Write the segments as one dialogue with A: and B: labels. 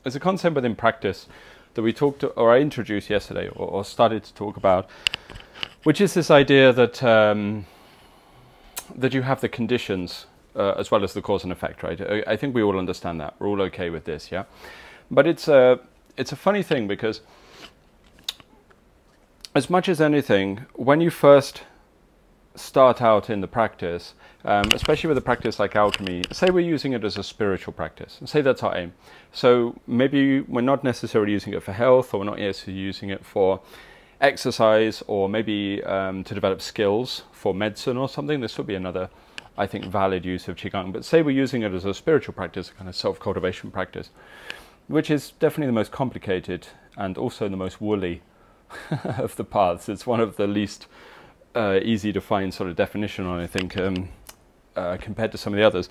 A: there's a concept within practice that we talked to, or I introduced yesterday, or started to talk about, which is this idea that that you have the conditions as well as the cause and effect, right? I think we all understand that. We're all okay with this, yeah? But it's a funny thing, because as much as anything, when you first start out in the practice, especially with a practice like alchemy, say we're using it as a spiritual practice, and say that's our aim. So maybe we're not necessarily using it for health, or we're not necessarily using it for exercise, or maybe to develop skills for medicine or something. This would be another, I think, valid use of Qigong. But say we're using it as a spiritual practice, a kind of self-cultivation practice, which is definitely the most complicated and also the most woolly of the paths. It's one of the least easy to find sort of definition on, I think, compared to some of the others.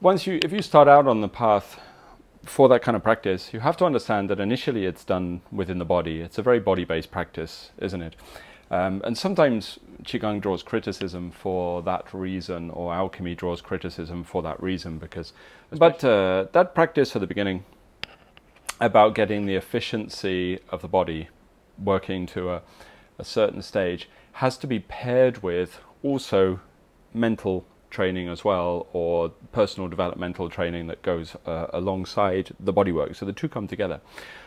A: If you start out on the path for that kind of practice, you have to understand that initially it's done within the body. It's a very body-based practice, isn't it? And sometimes Qigong draws criticism for that reason, or alchemy draws criticism for that reason, because... But that practice at the beginning about getting the efficiency of the body working to a certain stage has to be paired with also mental training as well, or personal developmental training that goes alongside the body work. So the two come together.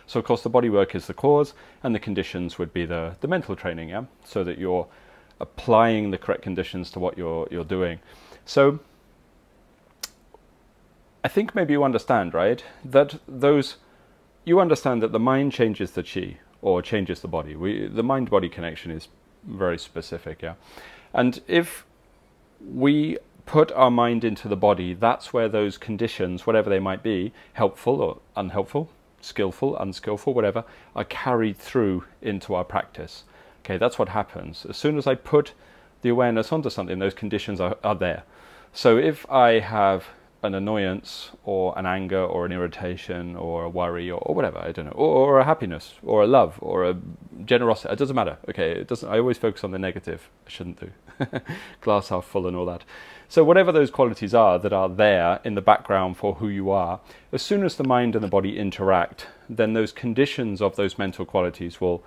A: So of course the body work is the cause, and the conditions would be the mental training, yeah? So that you're applying the correct conditions to what you're doing. So I think maybe you understand, right? You understand that the mind changes the qi, or changes the body. The mind-body connection is very specific, yeah? And if we put our mind into the body, that's where those conditions, whatever they might be, helpful or unhelpful, skillful, unskillful, whatever, are carried through into our practice. Okay, that's what happens. As soon as I put the awareness onto something, those conditions are there. So if I have an annoyance, or an anger, or an irritation, or a worry, or whatever, I don't know, or a happiness, or a love, or a generosity, it doesn't matter, okay? It doesn't. I always focus on the negative. I shouldn't do. Glass half full and all that. So whatever those qualities are that are there in the background for who you are, as soon as the mind and the body interact, then those conditions of those mental qualities will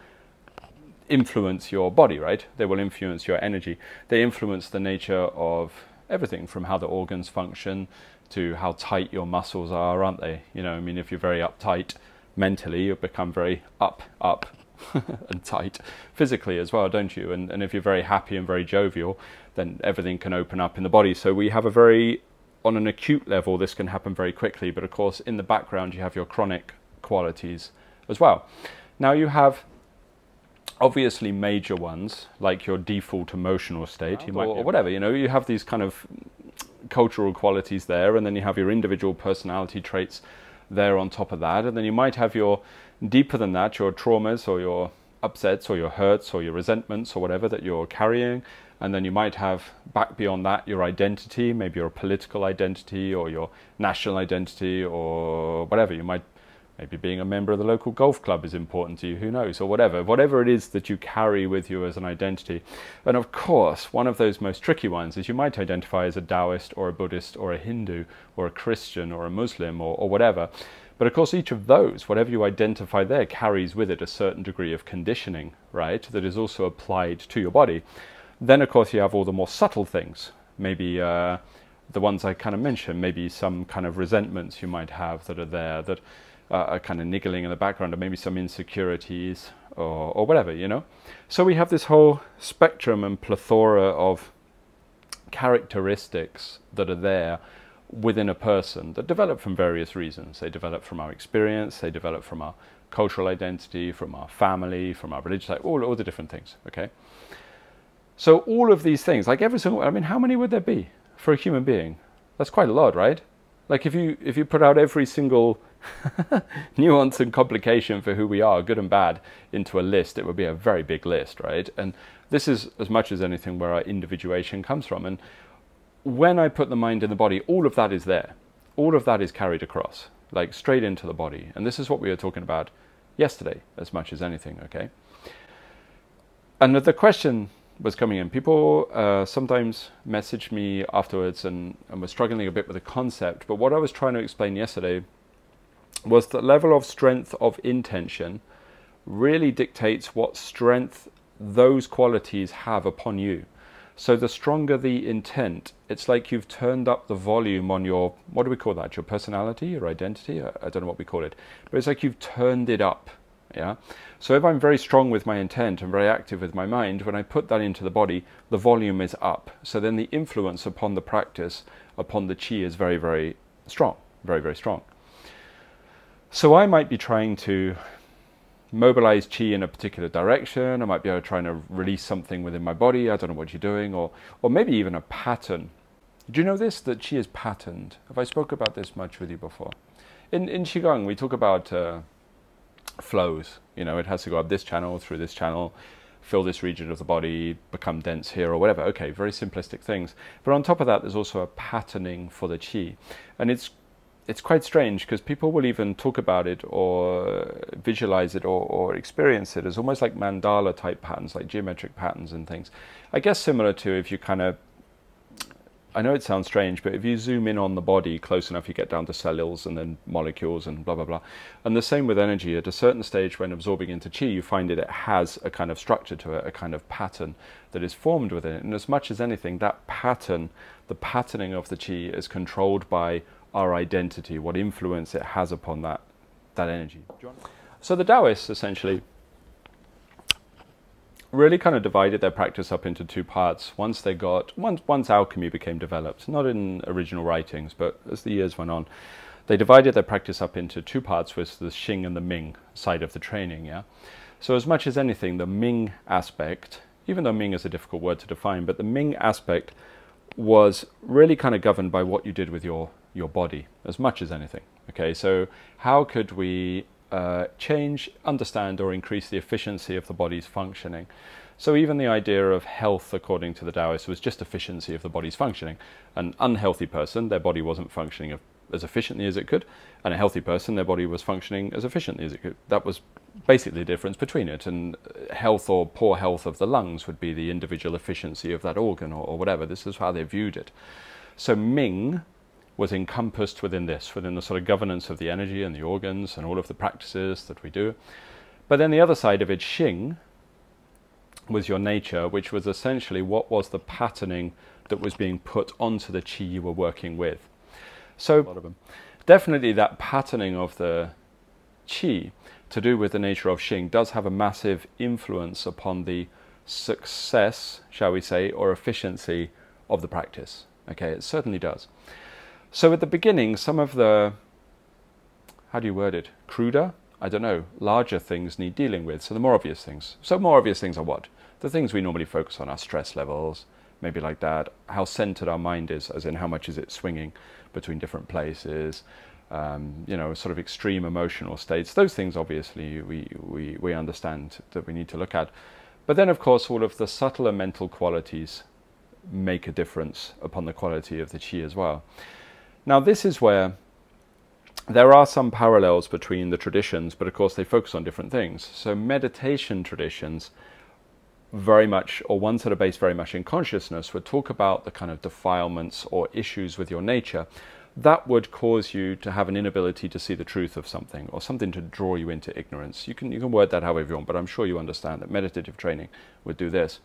A: influence your body, right? They will influence your energy. They influence the nature of everything, from how the organs function to how tight your muscles are, aren't they? You know, I mean, if you're very uptight mentally, you become very up and tight physically as well, don't you? And if you're very happy and very jovial, then everything can open up in the body. So we have on an acute level, this can happen very quickly, but of course in the background you have your chronic qualities as well. Now you have obviously major ones, like your default emotional state, or whatever, you know, you have these kind of cultural qualities there, and then you have your individual personality traits there on top of that, and then you might have your deeper than that, your traumas, or your upsets, or your hurts, or your resentments, or whatever that you're carrying. And then you might have, back beyond that, your identity, maybe your political identity, or your national identity, or whatever. You might, maybe being a member of the local golf club is important to you, who knows, or whatever it is that you carry with you as an identity. And of course, one of those most tricky ones is you might identify as a Taoist, or a Buddhist, or a Hindu, or a Christian, or a Muslim, or whatever. But of course, each of those, whatever you identify there, carries with it a certain degree of conditioning, right, that is also applied to your body. Then, of course, you have all the more subtle things, maybe the ones I kind of mentioned, maybe some kind of resentments you might have that are there, that are kind of niggling in the background, or maybe some insecurities, or whatever, you know. So we have this whole spectrum and plethora of characteristics that are there within a person that develop from various reasons. They develop from our experience, they develop from our cultural identity, from our family, from our religious, like all the different things, okay? So all of these things, like every single, I mean, how many would there be for a human being? That's quite a lot, right? Like if you put out every single nuance and complication for who we are, good and bad, into a list, it would be a very big list, right? And this is, as much as anything, where our individuation comes from. And when I put the mind in the body, all of that is there. All of that is carried across, like straight into the body. And this is what we were talking about yesterday, as much as anything, okay? And the question was coming in. People sometimes message me afterwards and were struggling a bit with the concept. But what I was trying to explain yesterday was the level of strength of intention really dictates what strength those qualities have upon you. So the stronger the intent, it's like you've turned up the volume on your, what do we call that? Your personality, your identity? I don't know what we call it. But it's like you've turned it up. Yeah. So if I'm very strong with my intent and very active with my mind, when I put that into the body, the volume is up. So then the influence upon the practice, upon the chi, is very, very strong. Very, very strong. So I might be trying to mobilize chi in a particular direction. I might be trying to release something within my body. I don't know what you're doing, or maybe even a pattern. Do you know this, that chi is patterned? Have I spoke about this much with you before? In Qigong, we talk about flows. You know, it has to go up this channel, through this channel, fill this region of the body, become dense here, or whatever. Okay, very simplistic things. But on top of that, there's also a patterning for the chi. And it's quite strange, because people will even talk about it or visualize it or experience it as almost like mandala type patterns, like geometric patterns and things. I guess similar to if you kind of, I know it sounds strange, but if you zoom in on the body close enough, you get down to cells and then molecules and blah, blah, blah. And the same with energy. At a certain stage when absorbing into chi, you find it has a kind of structure to it, a kind of pattern that is formed within it. And as much as anything, that pattern, the patterning of the chi, is controlled by our identity, what influence it has upon that energy. So the Taoists essentially really kind of divided their practice up into two parts. Once alchemy became developed, not in original writings, but as the years went on, they divided their practice up into two parts, with the Xing and the Ming side of the training. Yeah. So as much as anything, the Ming aspect, even though Ming is a difficult word to define, but the Ming aspect was really kind of governed by what you did with your body, as much as anything. Okay, so how could we change, understand, or increase the efficiency of the body's functioning? So even the idea of health, according to the Taoists, was just efficiency of the body's functioning. An unhealthy person, their body wasn't functioning as efficiently as it could, and a healthy person, their body was functioning as efficiently as it could. That was basically the difference between it. And health or poor health of the lungs would be the individual efficiency of that organ, or whatever. This is how they viewed it. So Ming was encompassed within this, within the sort of governance of the energy and the organs and all of the practices that we do. But then the other side of it, Xing, was your nature, which was essentially what was the patterning that was being put onto the chi you were working with. So definitely that patterning of the chi to do with the nature of Xing does have a massive influence upon the success, shall we say, or efficiency of the practice. Okay, it certainly does. So at the beginning, some of the, how do you word it, cruder, I don't know, larger things need dealing with. So the more obvious things. So more obvious things are what? The things we normally focus on are stress levels, maybe like that, how centered our mind is, as in how much is it swinging between different places, you know, sort of extreme emotional states. Those things obviously we understand that we need to look at. But then of course all of the subtler mental qualities make a difference upon the quality of the chi as well. Now this is where there are some parallels between the traditions, but of course they focus on different things. So meditation traditions very much, or ones that are based very much in consciousness, would talk about the kind of defilements or issues with your nature that would cause you to have an inability to see the truth of something, or something to draw you into ignorance. You can word that however you want, but I'm sure you understand that meditative training would do this.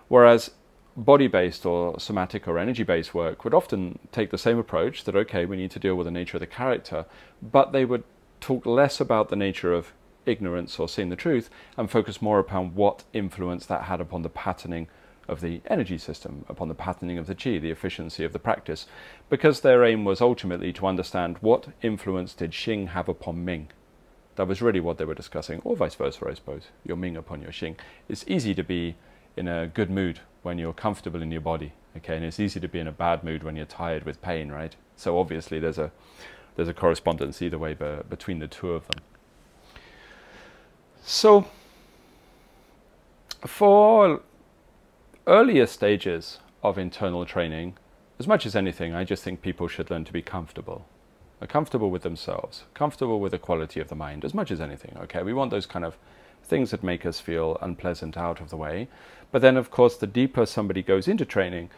A: Whereas body-based or somatic or energy-based work would often take the same approach, that okay, we need to deal with the nature of the character, but they would talk less about the nature of ignorance or seeing the truth, and focus more upon what influence that had upon the patterning of the energy system, upon the patterning of the chi, the efficiency of the practice, because their aim was ultimately to understand what influence did Xing have upon Ming. That was really what they were discussing, or vice versa, I suppose, your Ming upon your Xing. It's easy to be in a good mood when you're comfortable in your body, okay, and it's easy to be in a bad mood when you're tired with pain, right? So obviously there's a correspondence either way between the two of them. So for earlier stages of internal training, as much as anything, I just think people should learn to be comfortable. Comfortable with themselves, comfortable with the quality of the mind, as much as anything, okay? We want those kind of things that make us feel unpleasant out of the way. But then, of course, the deeper somebody goes into training,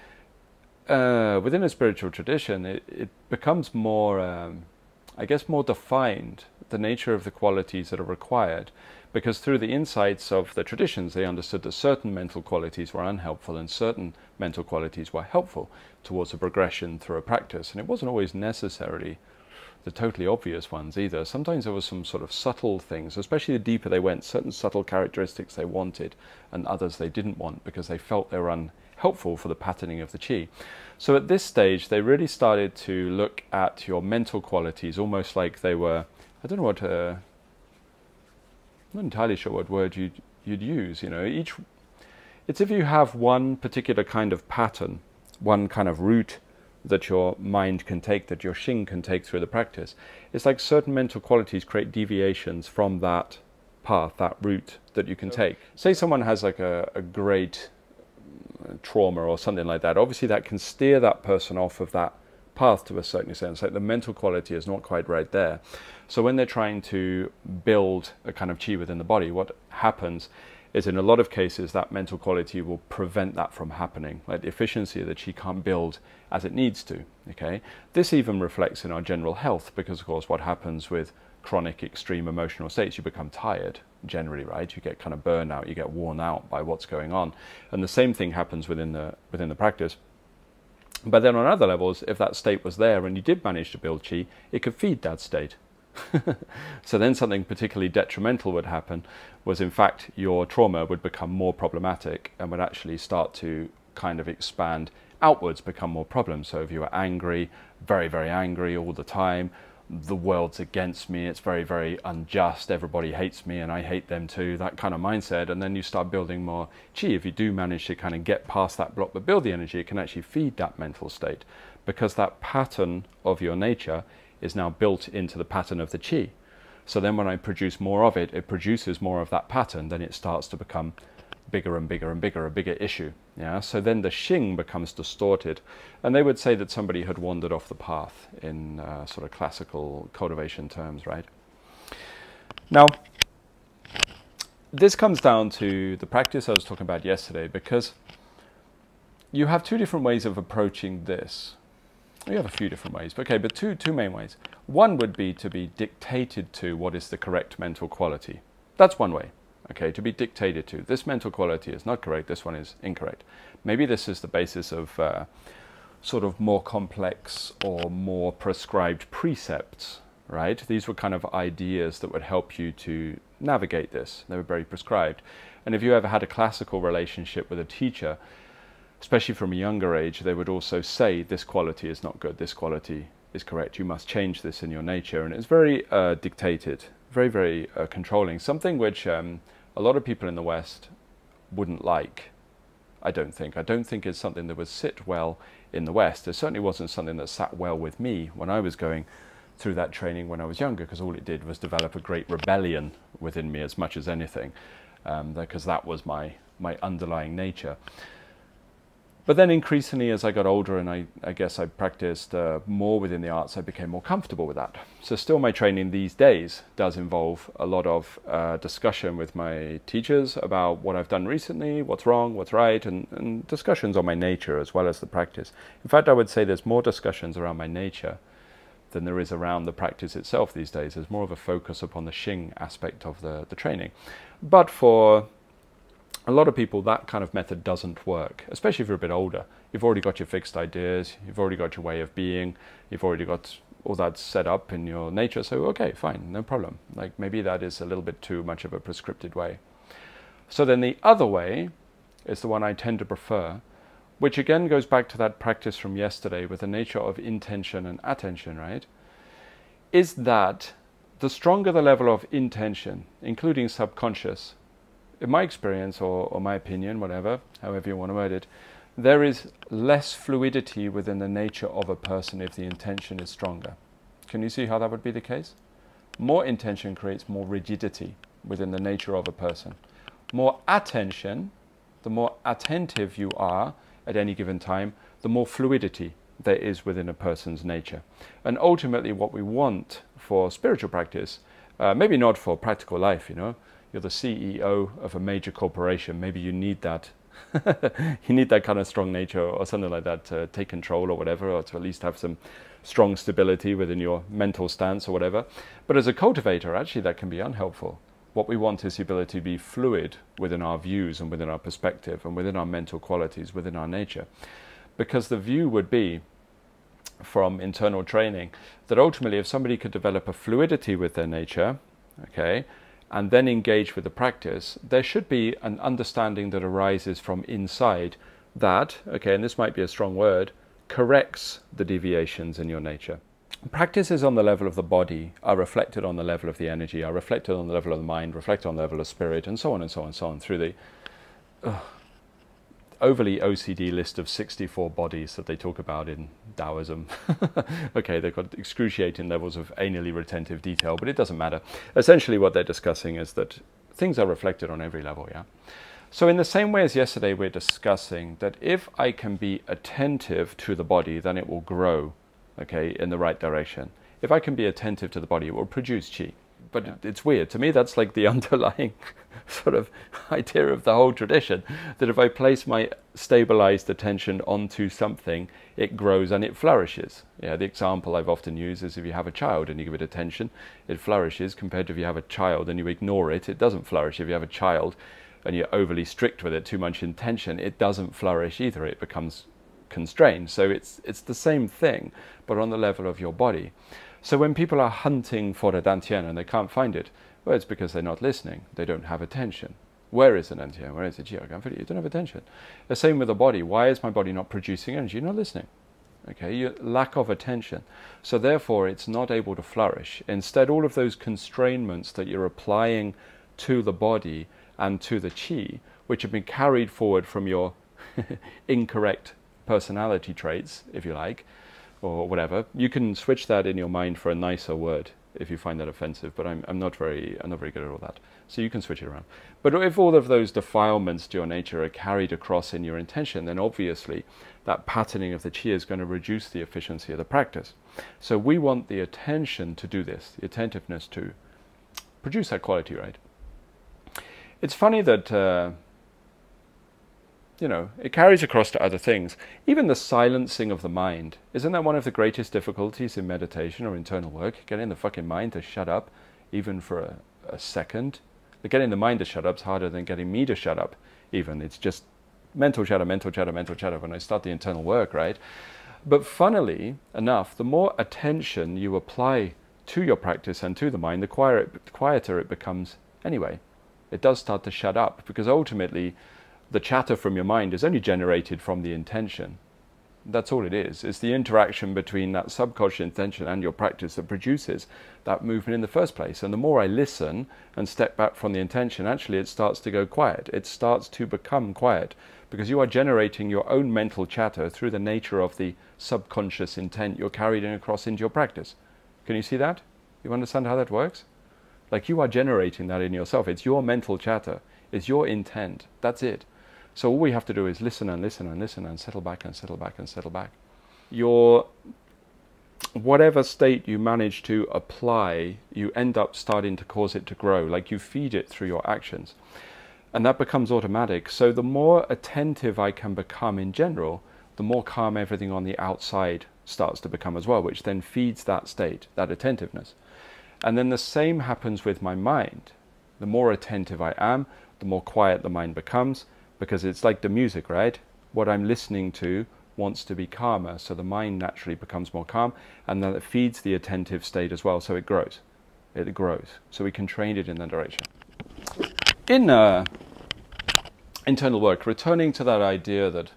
A: within a spiritual tradition, it becomes more I guess, more defined the nature of the qualities that are required, because through the insights of the traditions, they understood that certain mental qualities were unhelpful and certain mental qualities were helpful towards a progression through a practice. And it wasn't always necessarily the totally obvious ones either. Sometimes there was some sort of subtle things, especially the deeper they went, certain subtle characteristics they wanted and others they didn't want because they felt they were unhelpful for the patterning of the qi. So at this stage, they really started to look at your mental qualities almost like they were, I don't know what, I'm not entirely sure what word you'd use, you know, it's if you have one particular kind of pattern, one kind of route that your mind can take, that your Qigong can take through the practice. It's like certain mental qualities create deviations from that path, that route that you can take. Say someone has like a great trauma or something like that. Obviously that can steer that person off of that path to a certain extent. It's like the mental quality is not quite right there. So when they're trying to build a kind of qi within the body, what happens is in a lot of cases that mental quality will prevent that from happening. Like the efficiency of the qi can't build as it needs to. Okay, this even reflects in our general health, because of course what happens with chronic extreme emotional states, you become tired generally, right? You get kind of burnout, you get worn out by what's going on, and the same thing happens within the practice. But then on other levels, if that state was there and you did manage to build qi, it could feed that state. So then something particularly detrimental would happen, was in fact your trauma would become more problematic and would actually start to kind of expand outwards, become more problems. So if you were angry, very, very angry all the time, the world's against me, it's very, very unjust, everybody hates me and I hate them too, that kind of mindset, and then you start building more qi. If you do manage to kind of get past that block but build the energy, it can actually feed that mental state, because that pattern of your nature is now built into the pattern of the qi. So then when I produce more of it, it produces more of that pattern, then it starts to become bigger and bigger and bigger, a bigger issue. Yeah. So then the Qigong becomes distorted, and they would say that somebody had wandered off the path in sort of classical cultivation terms, right? Now, this comes down to the practice I was talking about yesterday, because you have two different ways of approaching this. You have a few different ways, okay, but two main ways. One would be to be dictated to what is the correct mental quality. That's one way. Okay, to be dictated to. This mental quality is not correct, this one is incorrect. Maybe this is the basis of sort of more complex or more prescribed precepts, right? These were kind of ideas that would help you to navigate this. They were very prescribed. And if you ever had a classical relationship with a teacher, especially from a younger age, they would also say this quality is not good, this quality is correct, you must change this in your nature. And it's very dictated, very, very controlling, something which a lot of people in the West wouldn't like, I don't think. I don't think it's something that would sit well in the West. It certainly wasn't something that sat well with me when I was going through that training when I was younger, because all it did was develop a great rebellion within me as much as anything, because that was my underlying nature. But then increasingly as I got older and I guess I practiced more within the arts, I became more comfortable with that. So still my training these days does involve a lot of discussion with my teachers about what I've done recently, what's wrong, what's right, and discussions on my nature as well as the practice. In fact, I would say there's more discussions around my nature than there is around the practice itself these days. There's more of a focus upon the Qigong aspect of the training. But for a lot of people, that kind of method doesn't work, especially if you're a bit older. You've already got your fixed ideas, you've already got your way of being, you've already got all that set up in your nature, so okay, fine, no problem. Like maybe that is a little bit too much of a prescripted way. So then the other way is the one I tend to prefer, which again goes back to that practice from yesterday with the nature of intention and attention, right? Is that the stronger the level of intention, including subconscious, in my experience, or my opinion, whatever, however you want to word it, there is less fluidity within the nature of a person if the intention is stronger. Can you see how that would be the case? More intention creates more rigidity within the nature of a person. More attention, the more attentive you are at any given time, the more fluidity there is within a person's nature. And ultimately what we want for spiritual practice, maybe not for practical life, you know, you're the CEO of a major corporation, maybe you need that You need that kind of strong nature or something like that to take control or whatever, or to at least have some strong stability within your mental stance or whatever. But as a cultivator, actually, that can be unhelpful. What we want is the ability to be fluid within our views and within our perspective and within our mental qualities, within our nature. Because the view would be, from internal training, that ultimately if somebody could develop a fluidity with their nature, okay, and then engage with the practice, there should be an understanding that arises from inside that, okay, and this might be a strong word, corrects the deviations in your nature. Practices on the level of the body are reflected on the level of the energy, are reflected on the level of the mind, reflected on the level of spirit, and so on and so on and so on, through the overly OCD list of 64 bodies that they talk about in Taoism. Okay, they've got excruciating levels of anally retentive detail, but it doesn't matter. Essentially what they're discussing is that things are reflected on every level, yeah? So in the same way as yesterday, we're discussing that if I can be attentive to the body, then it will grow, okay, in the right direction. If I can be attentive to the body, it will produce qi. But it's weird. To me, that's like the underlying sort of idea of the whole tradition, that if I place my stabilized attention onto something, it grows and it flourishes. Yeah, the example I've often used is if you have a child and you give it attention, it flourishes, compared to if you have a child and you ignore it, it doesn't flourish. If you have a child and you're overly strict with it, too much intention, it doesn't flourish either. It becomes constrained. So it's the same thing, but on the level of your body. So when people are hunting for a dantian and they can't find it, well, it's because they're not listening. They don't have attention. Where is an dantian? Where is the qi? I can't feel it. You don't have attention. The same with the body. Why is my body not producing energy? You're not listening. Okay, you lack of attention. So therefore, it's not able to flourish. Instead, all of those constrainments that you're applying to the body and to the qi, which have been carried forward from your incorrect personality traits, if you like, or whatever, you can switch that in your mind for a nicer word if you find that offensive, but I'm not very good at all that. So you can switch it around. But if all of those defilements to your nature are carried across in your intention, then obviously that patterning of the qi is going to reduce the efficiency of the practice. So we want the attention to do this, the attentiveness to produce that quality, right? It's funny that you know, it carries across to other things. Even the silencing of the mind. Isn't that one of the greatest difficulties in meditation or internal work? Getting the fucking mind to shut up, even for a second. But getting the mind to shut up is harder than getting me to shut up, even. It's just mental chatter, mental chatter, mental chatter when I start the internal work, right? But funnily enough, the more attention you apply to your practice and to the mind, the quieter it becomes anyway. It does start to shut up, because ultimately the chatter from your mind is only generated from the intention. That's all it is. It's the interaction between that subconscious intention and your practice that produces that movement in the first place. And the more I listen and step back from the intention, actually it starts to go quiet. It starts to become quiet, because you are generating your own mental chatter through the nature of the subconscious intent you're carrying across into your practice. Can you see that? You understand how that works? Like, you are generating that in yourself. It's your mental chatter. It's your intent. That's it. So all we have to do is listen and listen and listen and settle back and settle back and settle back. Your whatever state you manage to apply, you end up starting to cause it to grow, like you feed it through your actions. And that becomes automatic. So the more attentive I can become in general, the more calm everything on the outside starts to become as well, which then feeds that state, that attentiveness. And then the same happens with my mind. The more attentive I am, the more quiet the mind becomes, because it's like the music, right? What I'm listening to wants to be calmer, so the mind naturally becomes more calm, and then it feeds the attentive state as well, so it grows. It grows. So we can train it in that direction. In internal work, returning to that idea that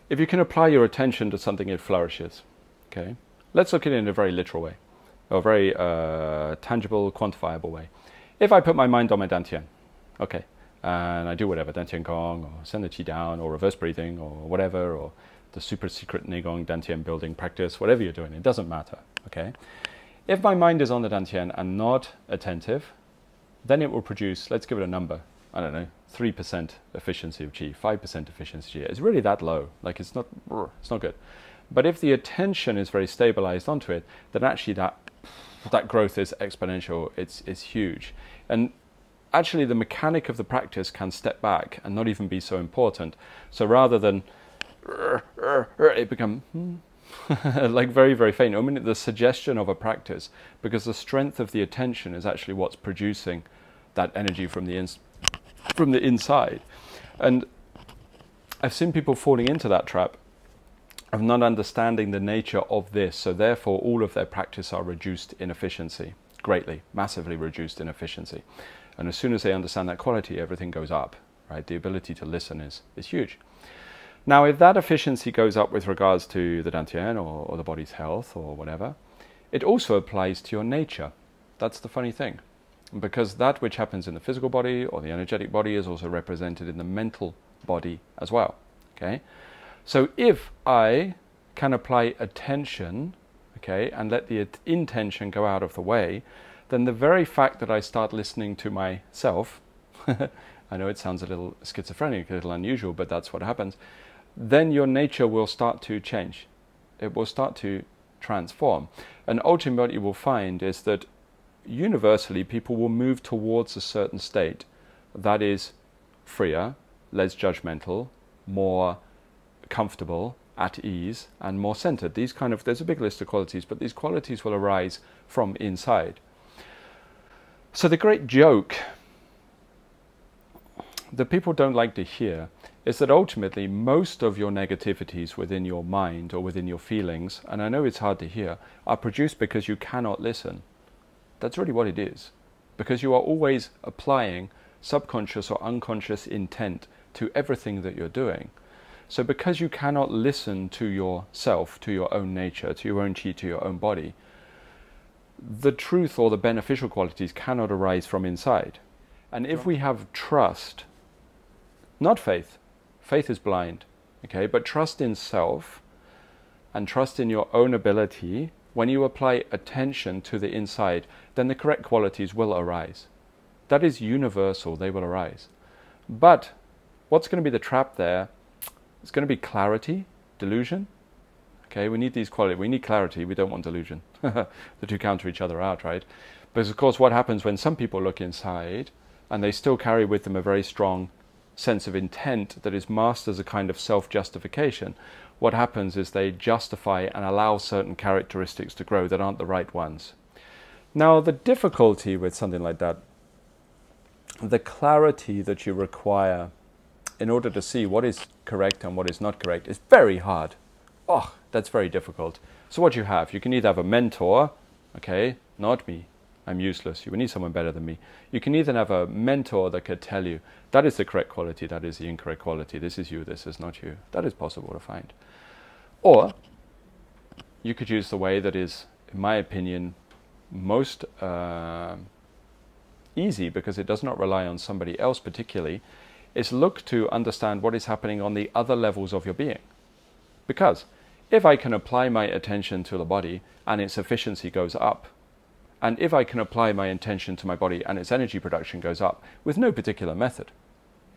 A: if you can apply your attention to something, it flourishes. Okay? Let's look at it in a very literal way, a very tangible, quantifiable way. If I put my mind on my dantian, okay, and I do whatever, dantian gong, or send the qi down, or reverse breathing, or whatever, or the super secret Qigong dantian building practice, whatever you're doing, it doesn't matter, okay? If my mind is on the dantian and not attentive, then it will produce, let's give it a number, I don't know, 3% efficiency of qi, 5% efficiency of qi. It's really that low, like it's not good. But if the attention is very stabilized onto it, then actually that growth is exponential, it's huge. And actually the mechanic of the practice can step back and not even be so important. So rather than it become like very, very faint. I mean, the suggestion of a practice, because the strength of the attention is actually what's producing that energy from the inside. And I've seen people falling into that trap of not understanding the nature of this, so therefore all of their practice are reduced in efficiency, greatly, massively reduced in efficiency. And as soon as they understand that quality, everything goes up, right? The ability to listen is huge. Now, if that efficiency goes up with regards to the dantian or the body's health or whatever, it also applies to your nature. That's the funny thing, because that which happens in the physical body or the energetic body is also represented in the mental body as well, okay? So if I can apply attention, okay, and let the intention go out of the way, then the very fact that I start listening to myself, I know it sounds a little schizophrenic, a little unusual, but that's what happens, then your nature will start to change. It will start to transform. And ultimately what you will find is that universally people will move towards a certain state that is freer, less judgmental, more comfortable, at ease, and more centered. These kind of, there's a big list of qualities, but these qualities will arise from inside. So the great joke that people don't like to hear is that ultimately most of your negativities within your mind or within your feelings, and I know it's hard to hear, are produced because you cannot listen. That's really what it is. Because you are always applying subconscious or unconscious intent to everything that you're doing. So because you cannot listen to yourself, to your own nature, to your own chi, to your own body, the truth or the beneficial qualities cannot arise from inside. And if we have trust, not faith, faith is blind, okay, but trust in self and trust in your own ability, when you apply attention to the inside, then the correct qualities will arise. That is universal, they will arise. But what's going to be the trap there? It's going to be clarity, delusion. Okay, we need these qualities. We need clarity, we don't want delusion. The two counter each other out, right? Because of course what happens when some people look inside and they still carry with them a very strong sense of intent that is masked as a kind of self-justification, what happens is they justify and allow certain characteristics to grow that aren't the right ones. Now the difficulty with something like that, the clarity that you require in order to see what is correct and what is not correct is very hard. Oh, that's very difficult. So what you can either have a mentor, okay, not me, I'm useless, you will need someone better than me. You can either have a mentor that could tell you, that is the correct quality, that is the incorrect quality, this is you, this is not you. That is possible to find. Or you could use the way that is, in my opinion, most easy, because it does not rely on somebody else particularly, is look to understand what is happening on the other levels of your being. Because if I can apply my attention to the body and its efficiency goes up, and if I can apply my intention to my body and its energy production goes up with no particular method,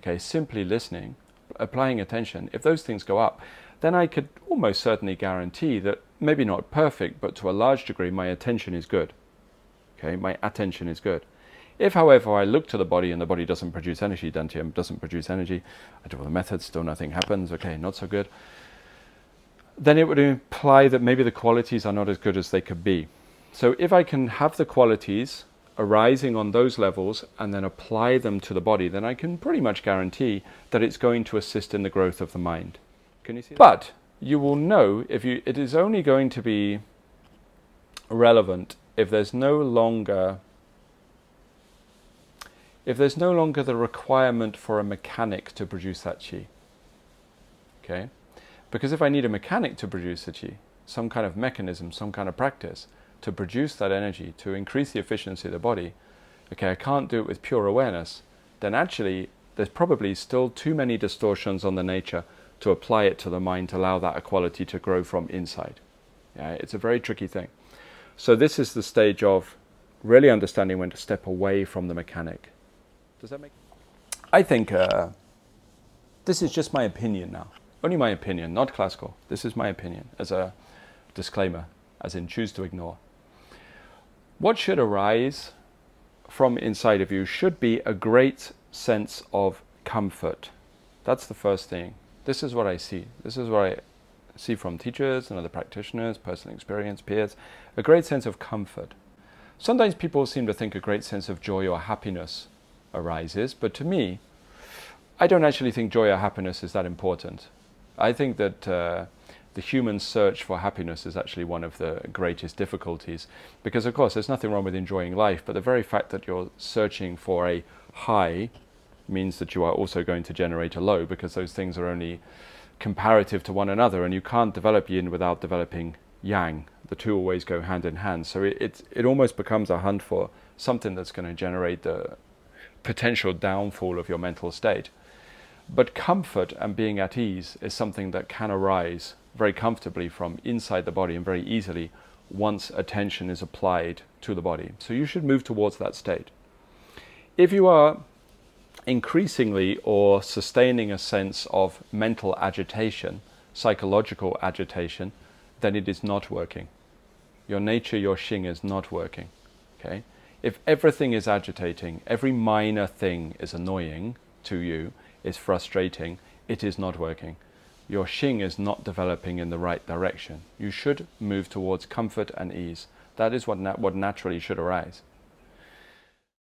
A: okay, simply listening, applying attention, if those things go up, then I could almost certainly guarantee that, maybe not perfect, but to a large degree, my attention is good. Okay, my attention is good. If, however, I look to the body and the body doesn't produce energy, dantian doesn't produce energy, I do all the methods, still nothing happens, okay, not so good, then it would imply that maybe the qualities are not as good as they could be. So if I can have the qualities arising on those levels and then apply them to the body, then I can pretty much guarantee that it's going to assist in the growth of the mind. Can you see that? But you will know it is only going to be relevant if there's no longer the requirement for a mechanic to produce that chi. Okay? Because if I need a mechanic to produce the chi, some kind of mechanism, some kind of practice to produce that energy, to increase the efficiency of the body, okay, I can't do it with pure awareness, then actually there's probably still too many distortions on the nature to apply it to the mind to allow that quality to grow from inside. Yeah, it's a very tricky thing. So this is the stage of really understanding when to step away from the mechanic. Does that make sense? I think this is just my opinion now. Only my opinion, not classical. This is my opinion as a disclaimer, as in choose to ignore. What should arise from inside of you should be a great sense of comfort. That's the first thing. This is what I see. This is what I see from teachers and other practitioners, personal experience, peers. A great sense of comfort. Sometimes people seem to think a great sense of joy or happiness arises, but to me, I don't actually think joy or happiness is that important. I think that the human search for happiness is actually one of the greatest difficulties, because of course there's nothing wrong with enjoying life, but the very fact that you're searching for a high means that you are also going to generate a low, because those things are only comparative to one another, and you can't develop yin without developing yang. The two always go hand in hand. So it almost becomes a hunt for something that's going to generate the potential downfall of your mental state. But comfort and being at ease is something that can arise very comfortably from inside the body and very easily once attention is applied to the body. So you should move towards that state. If you are increasingly or sustaining a sense of mental agitation, psychological agitation, then it is not working. Your nature, your Xing is not working. Okay? If everything is agitating, every minor thing is annoying to you, is frustrating, it is not working. Your Xing is not developing in the right direction. You should move towards comfort and ease. That is what naturally should arise.